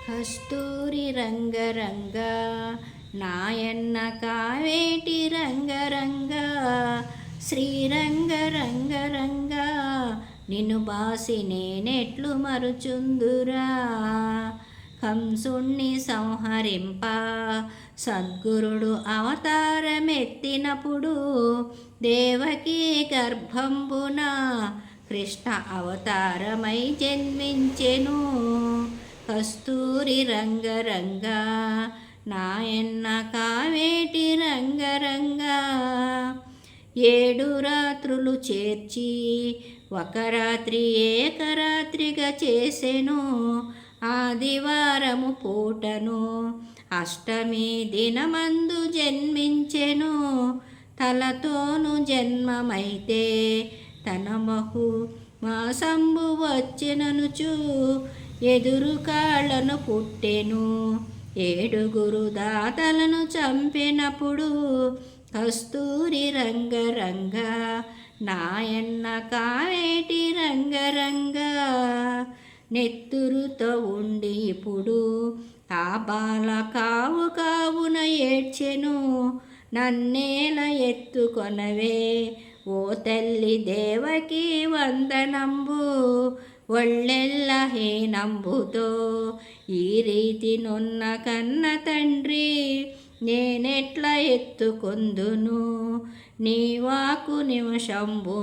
కస్తూరి రంగరంగ నాయన్న కావేటి రంగరంగ శ్రీరంగ రంగరంగ నిన్ను బాసి నేనెట్లు మరుచుందురా. కంసుణ్ణి సంహరింప సద్గురుడు అవతారమెత్తినప్పుడు దేవకీ గర్భంబున కృష్ణ అవతారమై జన్మించెను. కస్తూరి రంగరంగ నాయన్న కావేటి రంగరంగ 7 రాత్రులు చేర్చి ఒక రాత్రి ఏకరాత్రిగా చేసెను. ఆదివారము పూటను అష్టమి దినమందు జన్మించెను. తలతోను జన్మమైతే తన బహు మాసంబు వచ్చిననుచు ఎదురు కాళ్ళను పుట్టెను. 7 దాతలను చంపినప్పుడు కస్తూరి రంగరంగ నాయన్న కావేటి రంగరంగ నెత్తురుతో ఉండి ఇప్పుడు ఆ బాల కావు కావున ఏడ్చెను. నన్నేల ఎత్తుకొనవే ఓ తల్లి దేవకీ వందనంబు. ఒళ్ళెల్ల హీనంబుతో ఈ రీతి నున్న కన్న తండ్రి నేనెట్ల ఎత్తుకొందును. నీ వాకు నిమిషంబు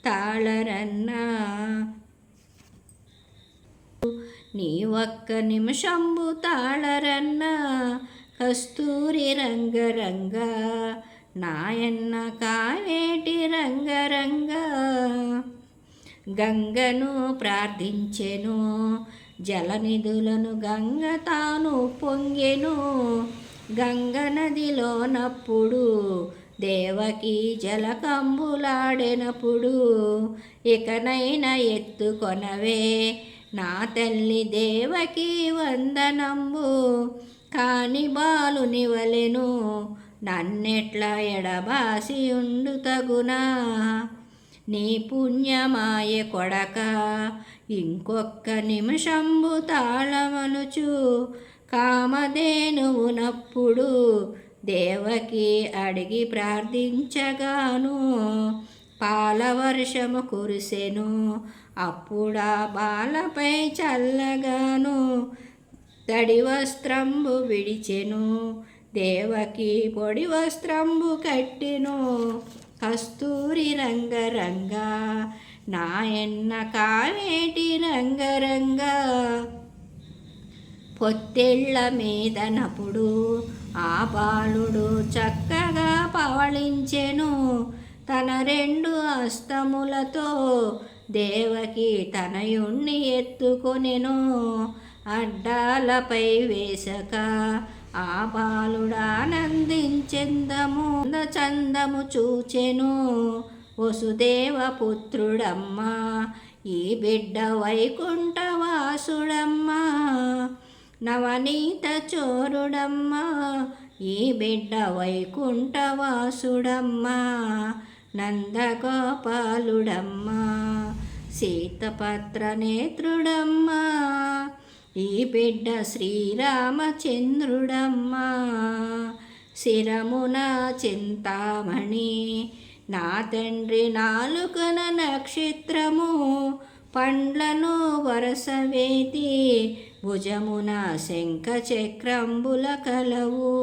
తాళరన్నా నీ ఒక్క నిమిషంబు తాళరన్నా. కస్తూరి రంగరంగ నాయన్న కావేటి రంగరంగ గంగను ప్రార్థించెను. జలనిధులను గంగ తాను పొంగెను. గంగ నదిలోనప్పుడు దేవకి జలకంబులాడినప్పుడు ఇకనైనా ఎత్తుకొనవే నా తల్లి దేవకీ వందనంబు. కాని బాలుని వలెను నన్నెట్లా ఎడబాసి ఉండు తగునా. నీ పుణ్యమాయ కొడక ఇంకొక్క నిమిషంబు తాళమనుచు కామధేనువునప్పుడు దేవకి అడిగి ప్రార్థించగాను పాలవర్షము కురిసెను. అప్పుడా బాలపై చల్లగాను తడి వస్త్రంబు విడిచెను. దేవకి పొడి వస్త్రంబు కట్టెను. కస్తూరి రంగరంగ నాయన్న కావేటి రంగరంగ పొత్తెళ్ళ మీదనప్పుడు ఆ బాలుడు చక్కగా పవళించెను. తన 2 హస్తములతో దేవకి తనయుణ్ణి ఎత్తుకొనెను. అడ్డాలపై వేసక ఆ బాలుడానందించెందము చందము చూచెను. వసుదేవ పుత్రుడమ్మా ఈ బిడ్డ వైకుంఠవాసుడమ్మా. నవనీత చోరుడమ్మా ఈ బిడ్డ వైకుంఠవాసుడమ్మా. నందగోపాలుడమ్మా సీతపత్ర నేత్రుడమ్మా ఈ బిడ్డ శ్రీరామచంద్రుడమ్మా. శిరమున చింతామణి నా తండ్రి నాలుకన నక్షత్రము. పండ్లను వరసవేతి భుజమున శంఖ చక్రంబుల కలవు.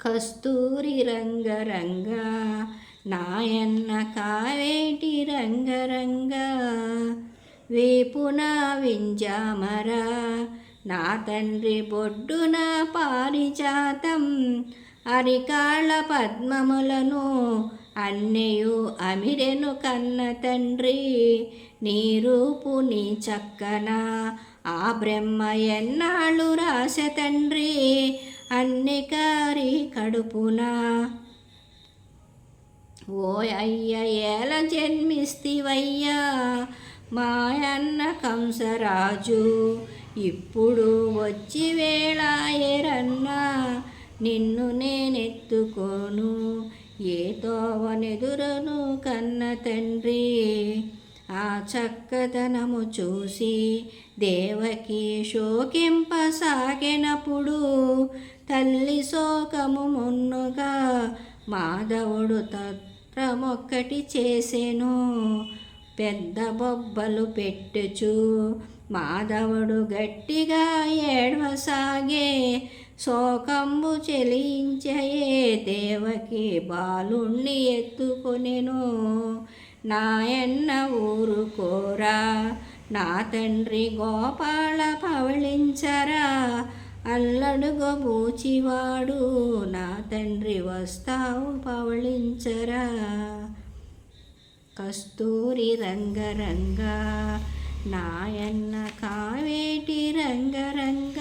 కస్తూరి రంగరంగ నాయన్న కావేటి రంగరంగ వేపున వింజామర నా తండ్రి బొడ్డున పారిజాతం. అరికాళ్ళ పద్మములను అన్నెయు అమిరెను కన్న తండ్రి. నీ రూపు నీ చక్కన ఆ బ్రహ్మ ఎన్నాళ్ళు రాస తండ్రి. అన్నికారి కడుపున ఓ అయ్య ఏల జన్మిస్తివయ్యా మాయన్న కంసరాజు. ఇప్పుడు వచ్చి వేళాయరన్నా నిన్ను నేనెత్తుకోను ఏ తోవనెదురను కన్న తండ్రి. ఆ చక్కదనము చూసి దేవకి శోకింపసాగినప్పుడు తల్లి శోకము మున్నుగా మాధవుడు తంత్రమొక్కటి చేసెను. పెద్ద బొబ్బలు పెట్టుచు మాధవుడు గట్టిగా ఏడ్వసాగే. శోకంబు చెలించయే దేవకి బాలుణ్ణి ఎత్తుకొనెను. నాయన్న ఊరుకోరా, నా తండ్రి గోపాల పవళించరా, అల్లడుగో బూచివాడు నా తండ్రి వస్తావు పవళించరా. కస్తూరి రంగరంగ నాయన్న కావేటి రంగరంగ.